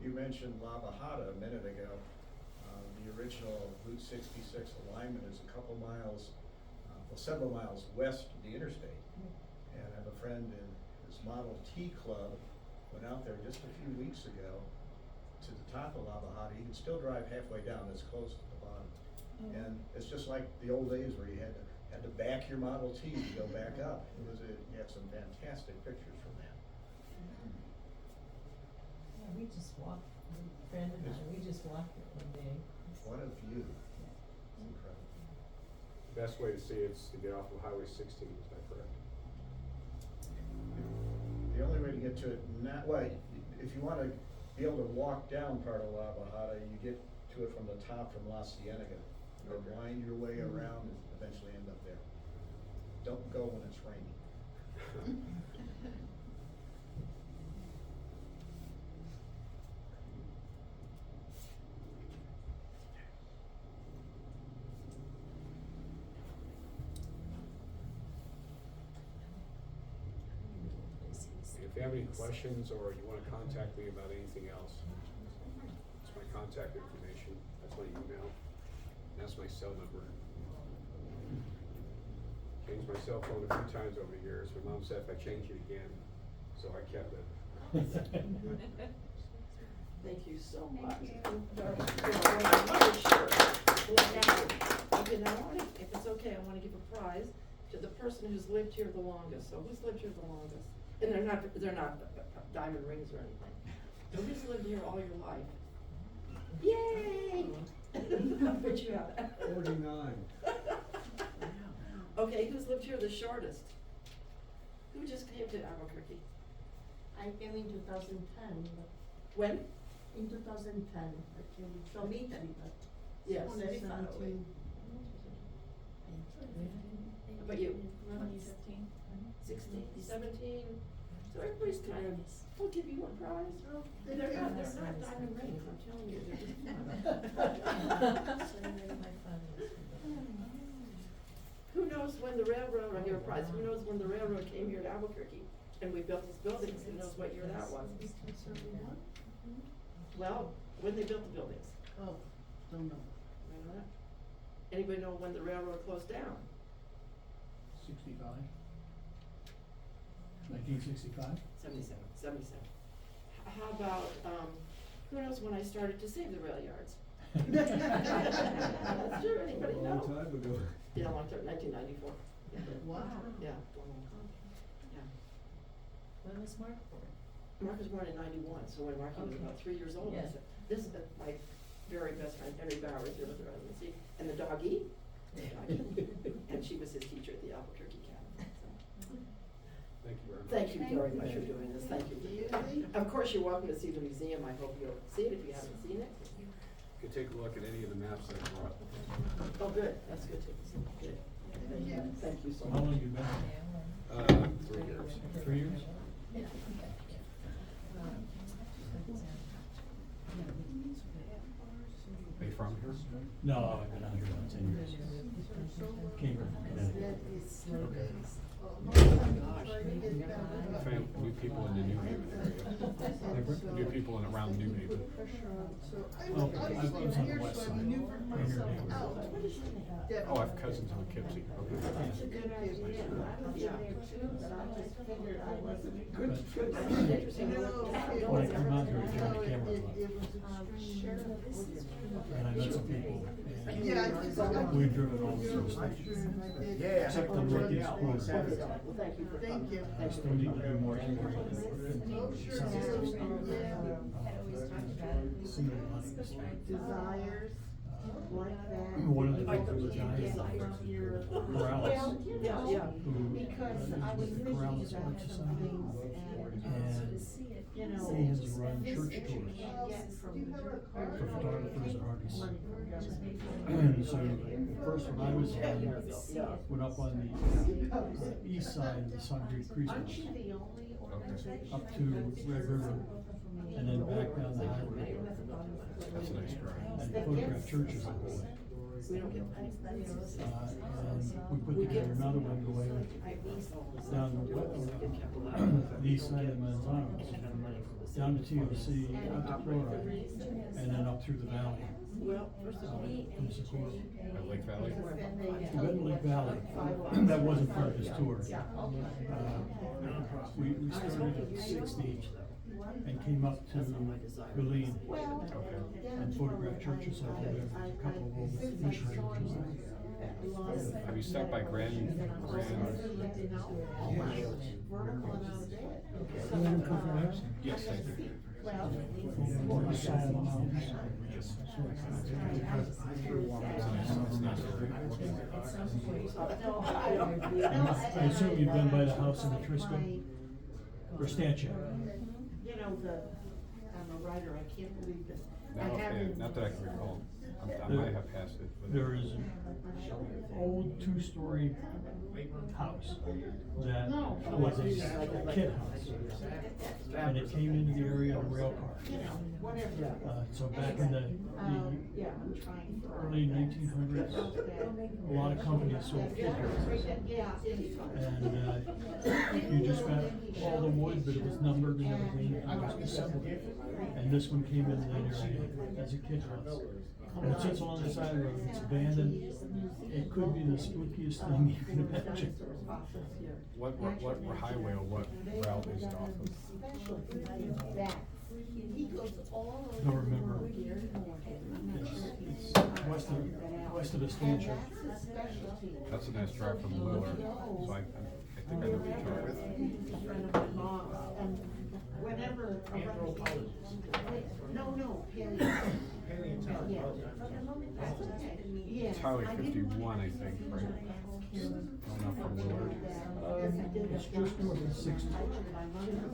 You mentioned La Bajada a minute ago. The original Route 66 alignment is a couple miles, several miles west of the interstate. And I have a friend in his Model T club, went out there just a few weeks ago to the top of La Bajada. You can still drive halfway down, it's close to the bottom. And it's just like the old days where you had to back your Model T to go back up. You have some fantastic pictures from that. Yeah, we just walked, my friend and I, we just walked it one day. What a view. It's incredible. Best way to see it is to get off of Highway 16, is that correct? The only way to get to it if you wanna be able to walk down part of La Bajada, you get to it from the top from La Cienega. You'll wind your way around and eventually end up there. Don't go when it's raining. If you have any questions or you wanna contact me about anything else, it's my contact information, that's my email, that's my cell number. Changed my cell phone a few times over the years, my mom said if I change it again, so I kept it. Thank you so Thank much. you. Okay, now if it's okay, I wanna give a prize to the person who's lived here the longest. So who's lived here the longest? And they're not diamond rings or anything. So who's lived here all your life? Yay! But you have. 49. Okay, who's lived here the shortest? Who just came to Albuquerque? I came in 2010, but When? in 2010, I came from Italy, but Yes. very far away. How about you? 2015. 16, 17, so everybody's kind of, we'll give you a prize. They're not diamond rings, I'm telling you, they're just fun. So I made my fun. Who knows when the railroad, I'll give a prize, who knows when the railroad came here to Albuquerque and we built these buildings, who knows what year that was? Well, when they built the buildings, Oh, don't know. remember that? Anybody know when the railroad closed down? 65? 1965? 77. How about, who knows when I started to save the rail yards? That's true, anybody A know? long time ago. Yeah, long time, 1994. Wow. Yeah. When was Mark born? Mark was born in 91, so when Marky was Okay. about 3 years old, I Yeah. said, this is my very best friend, Henry Bowers, here with her husband, see, and the doggy, and she was his teacher at the Albuquerque Academy, so. Thank you very much. Thank you very much for Thank you. doing this, thank you. Really? Of course, you're welcome to see the museum, I hope you'll see it if you haven't seen it. You can take a look at any of the maps that I brought. Oh, good, that's good too, good. Thank you so How long much. have you been here? 3 years. 3 years? Are you from here? No, I've been out here about 10 years. Cambridge, Connecticut. New people in the New Haven area. New people in around New Haven. Well, I was on the west side, right here in Oh, I have cousins in Poughkeepsie. That's a good idea. I was Yeah. there too, but I just figured I wasn't. Good, good, interesting. When I come out here, I joined the camera club, Sure, this is and I met some people. Yeah, I just. We've driven all through the station. Except the northeast corner. Well, thank you for Thank coming. you. I still need to do more. Oh, sure, yeah. Desires, like that. One of the Like people the was a guy from your. Corrals. Yeah, yeah. who, Because I was the thinking Corrals about Arts some Society. things And you know. he has run this church you tours can't get from for photographers and artists. money from government. And so, first when I was on, went up on the east side of the Sangre Creek, Aren't you the only organization? up to Red River, and then back down the highway. That's a nice drive. And photograph churches on the way. We don't get money. And we put together another one going down the east side of Manzanos, down to TOC, out to Florida, and then up through the valley. Well, first of all, From Socorro. At Lake Valley? We went to Lake Valley, that wasn't part of this tour. We started at 60, and came up to That's not my desire. Guleen Well, Okay. down and photographed churches over there. There's a couple of old missionary churches there. Have you stopped by Grand? Vertical and out of bed. You let him come for that? Yes, thank you. Well. On the side of the house. I assume you've been by the house in the Trisco or Stancha. You know, I'm a writer, I can't believe this. Not I offhand, haven't- not that I can recall. I might have passed it, but. There is an old two-story house that was a kid house. And it came into the area on a rail car. You know, whatever. So back in the Yeah, I'm trying for. early 1900s, a lot of companies sold kid houses. Yeah, anytime. And you just got all the wood, but it was numbered and everything, and it was assembled. And this one came into that area as a kid house. And it sits along the side of the road, it's abandoned, it could be the spookiest thing you can imagine. What highway or what route is it off of? He goes all over. Don't remember. It's west of the Stancha. That's his specialty. That's a nice drive from Willard, so I think I know what you're talking about. A friend of my mom's, and whenever. No, paleontology. Yeah. That's okay. Yes, It's Highway I didn't 51, want I to think, ask right? him Going up from Willard. It's just north of 60.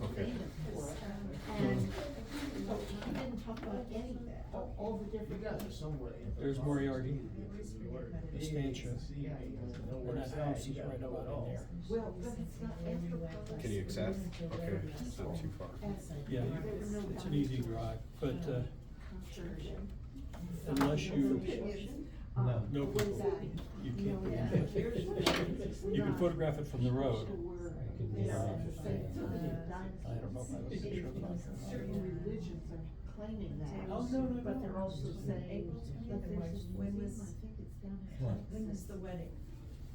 Okay. And so he didn't talk about any of that, all the different. There's Moriarty, the Stancha, and that house is right about in there. Well, but it's not after. Can you access? Okay, it's not too far. Yeah, it's an easy drive, but, unless you know people, you can't do it. You can photograph it from the road. I don't know if I have a picture of it. Certain religions are claiming that. Oh, no, But they're also saying that there's, When was- I think it's down What? in When was the wedding?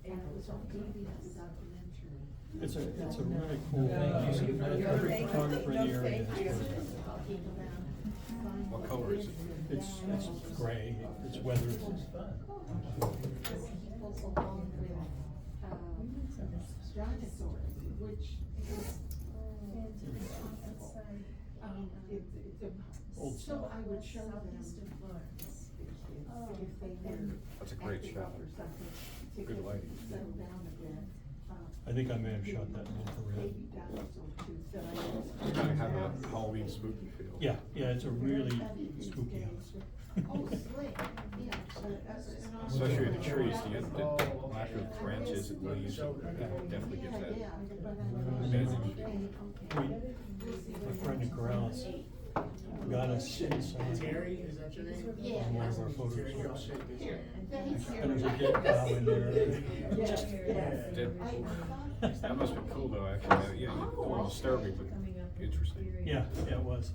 And it was on PBS documentary. It's a really cool thing. Every photographer in the area has photographed it. Talking about. What color is it? It's gray, it's weathered. People along with, dinosaurs, which is, it's a, Old so stuff. I would show them if they were. That's a great acting shot. up or something, to Good get lighting. settled down a bit. I think I may have shot that in infrared. Baby dinosaur tooth that I was. Kind of have a Halloween spooky feel. Yeah, it's a really spooky house. Oh, slick, yeah. And also- Especially in the trees, the lack of branches and leaves, that definitely gives that advantage. My friend in Corrales got us some is that your name? on one of our photos. Here, And there's a dead cow in there. Just, That must be cool though, actually, yeah, a little disturbing, but interesting. yeah, it was.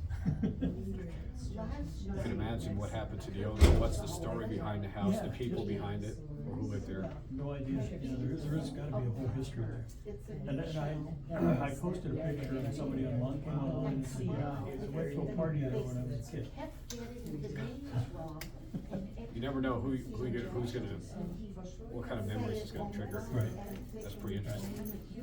You can imagine what happened to the owner, what's the story behind the house, the people behind it, or who lived there. No idea, there is gotta be a whole history there. And I posted a picture and somebody online came online and said, yeah, I went to a party there when I was a kid. kept getting the names wrong. You never know who's gonna, what kind of memories it's gonna trigger. Right. That's pretty interesting.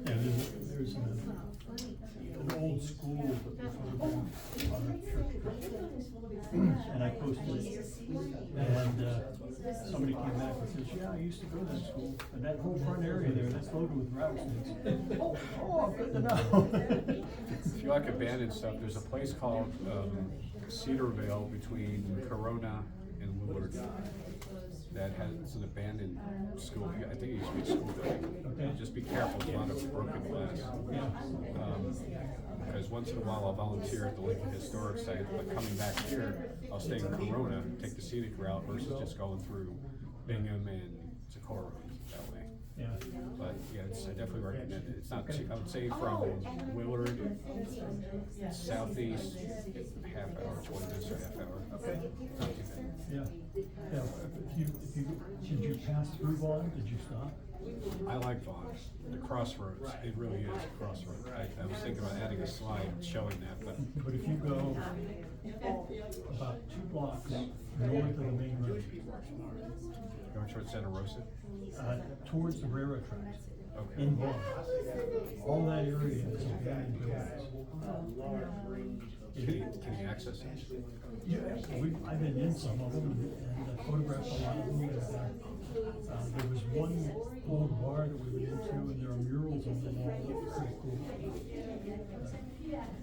Yeah, there's an old school that they photographed on a church. And I posted it, and somebody came back and says, yeah, I used to go to that school, and that whole front area there, that's loaded with rattlesnakes. Oh, good to know. If you like abandoned stuff, there's a place called Cedarville between Corona and Willard that has an abandoned school. I think it used to be a school building. Okay. Just be careful, there's a lot of broken glass. Because once in a while I'll volunteer at the Lincoln Historic Site, but coming back here, I'll stay in Corona, take the scenic route versus just going through Bingham and Socorro that way. Yeah. But yeah, I definitely recommend it. It's not cheap. I would say from Willard, southeast, half hour, 20 minutes or half hour. Okay. Not too bad. Yeah, yeah, did you pass through Vaughan, did you stop? I like Vaughn, the crossroads, it really is a crossroads. I was thinking about adding a slide showing that, but But if you go about 2 blocks north of the main road, going towards Santa Rosa. towards the railroad tracks, Okay. in Vaughan, all that area is abandoned buildings. Can you access it? Yeah, I've been in some of them and photographed a lot of them. There was one old bar that we went into and there are murals on the wall that were pretty cool.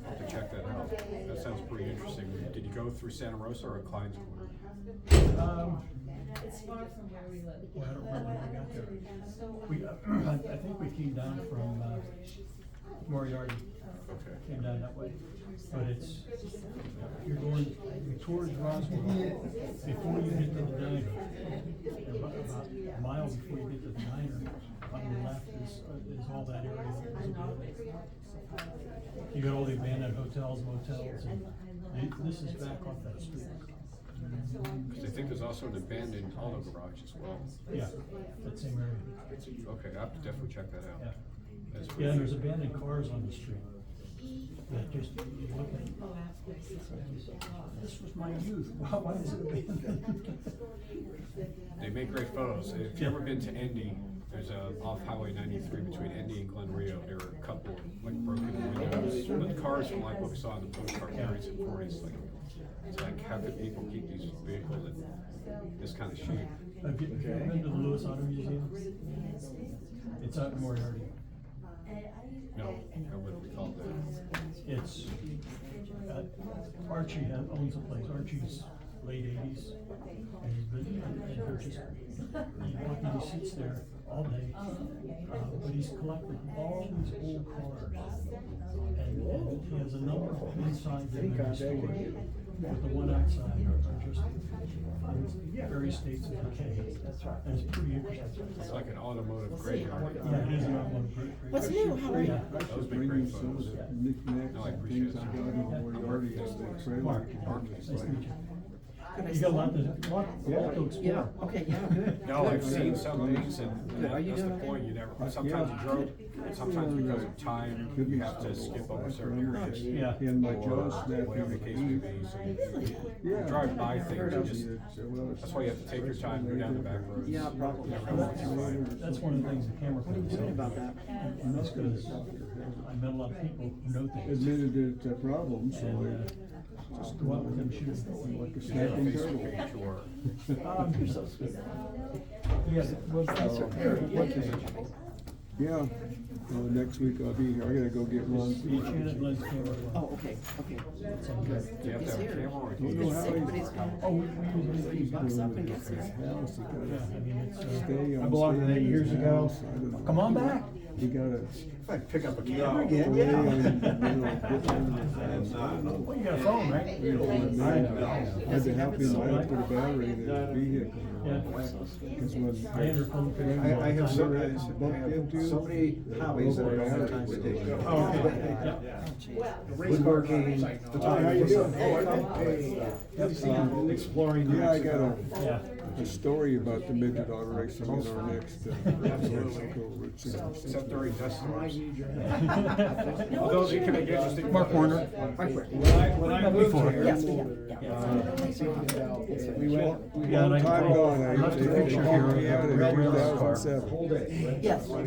I'll have to check that out. That sounds pretty interesting. Did you go through Santa Rosa or Klein's Corner? It's far from where we live. Well, I don't remember when we got there. I think we came down from, Moriarty. Okay. Came down that way. But it's, you're going towards Roswell, before you get to the diner, about a mile before you get to the diner, on your left is all that area that was abandoned. You got all the abandoned hotels, motels, and this is back off that street. Because I think there's also an abandoned auto garage as well. Yeah, that same area. Okay, I'll have to definitely check that out. Yeah. That's Yeah, and there's pretty- abandoned cars on the street. That just, you look at, this was my youth, why is it abandoned? They make great photos. If you've ever been to Indy, there's a off Highway 93 between Indy and Glen Rio. There are a couple of like broken windows, but cars from like what we saw in the postcard carriers and 40s. Like, it's like how could people keep these vehicles in this kind of shape? Have you ever been to the Lewis Auto Museum? It's out in Moriarty. No, I wouldn't recall that. It's, Archie owns the place, Archie's late 80s, and he's been, and he just, he sits there all day, but he's collected all these old cars. And he has a number inside that are restored, but the one outside are just in various states of decay. And it's pretty interesting. It's like an automotive graveyard. Yeah, it is an automotive great. What's new, Howard? Yeah. Those make Bring great you some of photos. the knickknacks No, I and appreciate things I it. got in Moriarty as the trailer. Mark, It's nice to like- meet you. You got a lot to explore. Yeah, okay, yeah, good. No, I've good. seen some things, and Good. Are you that's the doing okay? point. You never. Sometimes you drove. Sometimes because of time, you have to skip over certain areas. Yeah. And my Or jaw snapped. whatever the case may be. So you drive by things. You just. That's why you have to take your time, go down the back roads. Yeah, probably. You never know what you find. That's one of the things the camera What do you photos think help. about that? And that's because I met a lot of people who know things. Admitted it's a problem, so And, just go out with them shooting. like a Do you have a snapping Facebook turtle. page or? You're so sweet. Yes, well, that's what page? Yeah, next week I'll be here, I gotta go get Ron. The Enchanted Lens camera. Oh, okay, okay. It's on good. Do you have to have a He's here. camera or do Don't you know just? how But he's coming. Oh, we usually He bucks up and gets his here. house, he Yeah, I gotta mean, it's, stay on. I belonged to that stay in years his ago. house, I don't know. Come on back. He gotta. If I pick up a stay camera on, again, you yeah. know, get on his house. I don't know. Well, you got a phone, right? You know, and I then know. I had to help him, I had to put a battery in his vehicle. Yeah. Because when. I enter phone pictures all I the have time. so many hobbies that I don't have time to take. Oh, okay, yeah. Woodworking, How you doing? photography, exploring. Yeah, I got Yeah. a story about the midget auto racing in our next, Mexico Route 66. Except during dust storms. Although it can make interesting. Mark Warner. When I moved Before. here, Yes, yeah. we went. Yeah, and I Time can gone, I left a they picture called me here out of in a rail car 2007. Whole day. Yes. that I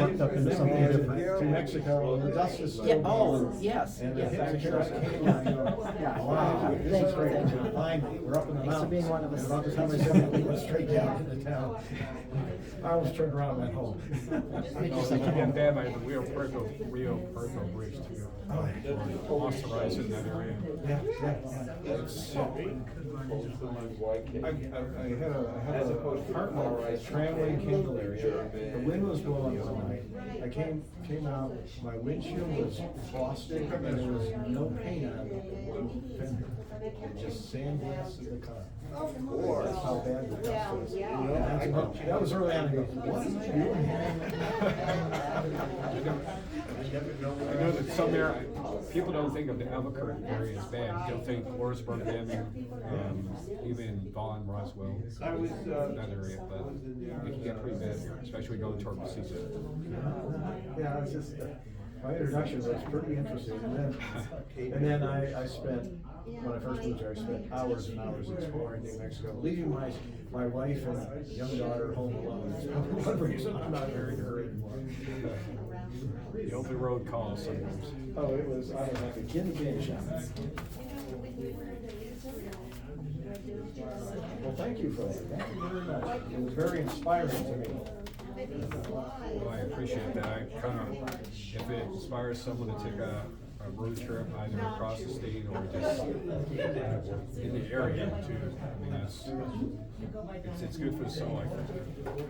worked up into something different. To Mexico, and the dust is still Yeah, oh, blowing. yes, And the yes. hitchhikers came and go, wow, this is great. Finally, we're up in the Thanks for mountains. being one of us. And about the time I said we went straight down into town, I almost turned around and went home. Oh, they keep getting bad by the Rio Puerto Bridge too. Or Osterreiz in that area. Yeah, yeah. It's, I had a apartment, tramway Kendall area. The wind was blowing all night. I came out, my windshield was frosted and there was no paint on the fender. Just sandblasted the car. That's how bad the dust was. That was early on, I go, what am I doing here? I know that some people don't think of the Albuquerque area as bad. They'll think Lawrenceburg, Deming, even Vaughan, Roswell, I was, that area, but it can get pretty bad here, especially going toward Mississippi. Yeah, it's just, my introduction was pretty interesting, and then I spent, when I first moved there, I spent hours and hours exploring New Mexico, leaving my wife and young daughter home alone. That's probably one reason I'm not married to her anymore. The open road calls sometimes. Oh, it was, I was like a guinea pig shop. Well, thank you for that, thank you very much, it was very inspiring to me. Well, I appreciate that. I kind of, if it inspires someone to take a road trip either across the state or just in the area too, I mean, it's good for the soul, I think.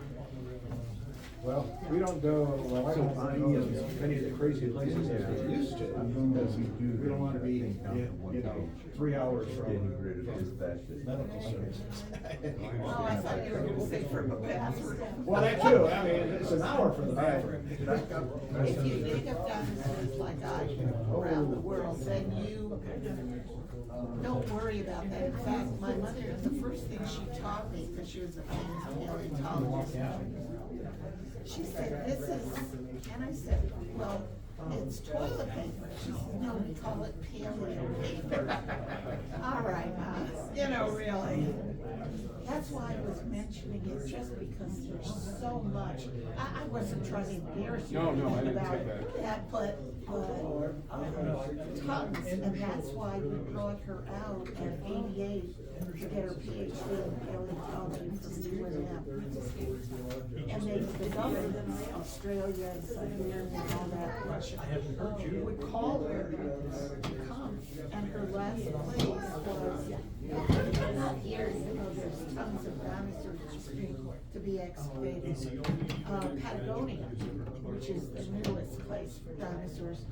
Well, we don't go, well, I don't go as many of the crazy places as we used to, because we don't wanna be, you know, 3 hours from medical services. Oh, I thought you were gonna say from a bathroom. Well, that too, I mean, it's an hour from the bathroom. If you dig up dinosaurs like I do around the world, then you don't worry about that. In fact, my mother, the first thing she taught me, because she was a paleontologist, she said, this is, and I said, well, it's toilet paper. She said, no, we call it paleo paper. All right, you know, really. That's why I was mentioning it, just because there's so much. I wasn't trying to embarrass you. No, I didn't about take that. but tons, and that's why we brought her out at 88 to get her PhD in paleontology from UNM. And they discovered Australia and Siberia and all that, Russia. Would call her to come, and her last place was not here, you know, there's tons of dinosaurs to be excavated. Patagonia, which is the newest place for dinosaurs.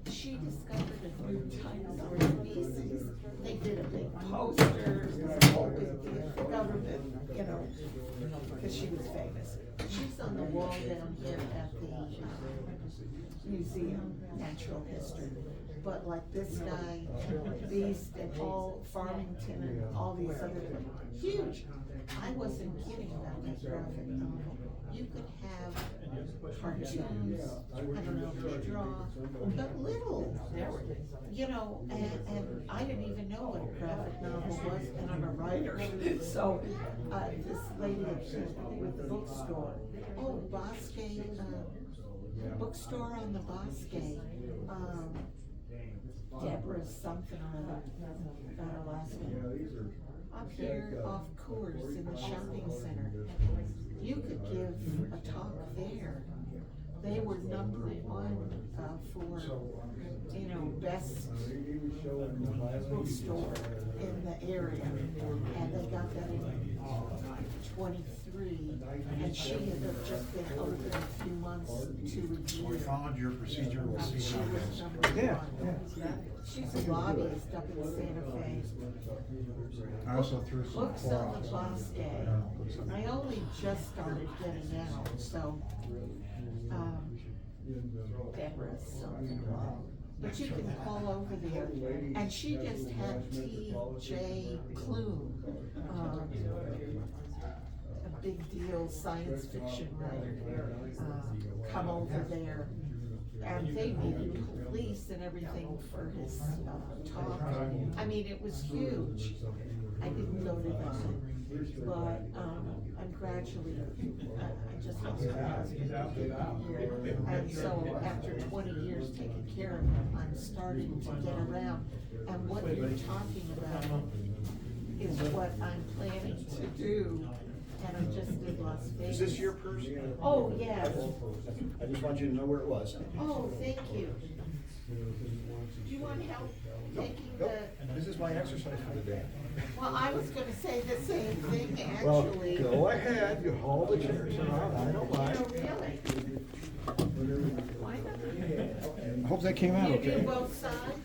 She discovered a new dinosaur species. They did a big poster, it was a whole big deal for government, you know, because she was famous. She's on the wall down here at the Museum, Natural History. But like this guy, Beast, and all Farmington, and all these other, huge. I wasn't kidding about that graphic novel. You could have cartoons, I don't know if you draw, but little, you know, and I didn't even know what a graphic novel was, and I'm a writer. So, this lady with the bookstore, oh, Bosque, bookstore on the Bosque, Deborah something or other, got her last name. Up here off Coors in the shopping center. You could give a talk there. They were #1 for, you know, best bookstore in the area. And they got that in 23. And she had just been open a few months to review. We followed your procedure, we'll see She how it was goes. #1. She's a lobbyist up in Santa Fe. I also threw some Books on the Bosque. I only just started getting out, so, Deborah, something. But you can call over there, and she just had T.J. Klune, a big deal science fiction writer, come over there. And they needed police and everything for his talk. I mean, it was huge. I didn't go to that, but I'm gradually, I just lost my husband here. And so after 20 years taking care of him, I'm starting to get around. And what you're talking about is what I'm planning to do. And I just did Las Vegas. Is this your purse? Oh, yes. I just want you to know where it was. Oh, thank you. Do you want help taking Nope, the, this is my exercise for the day. well, I was gonna say the same thing, Well, actually. go ahead, you haul the chairs around, I don't Oh, mind. really? Why not? I hope that came out You do okay. both sides?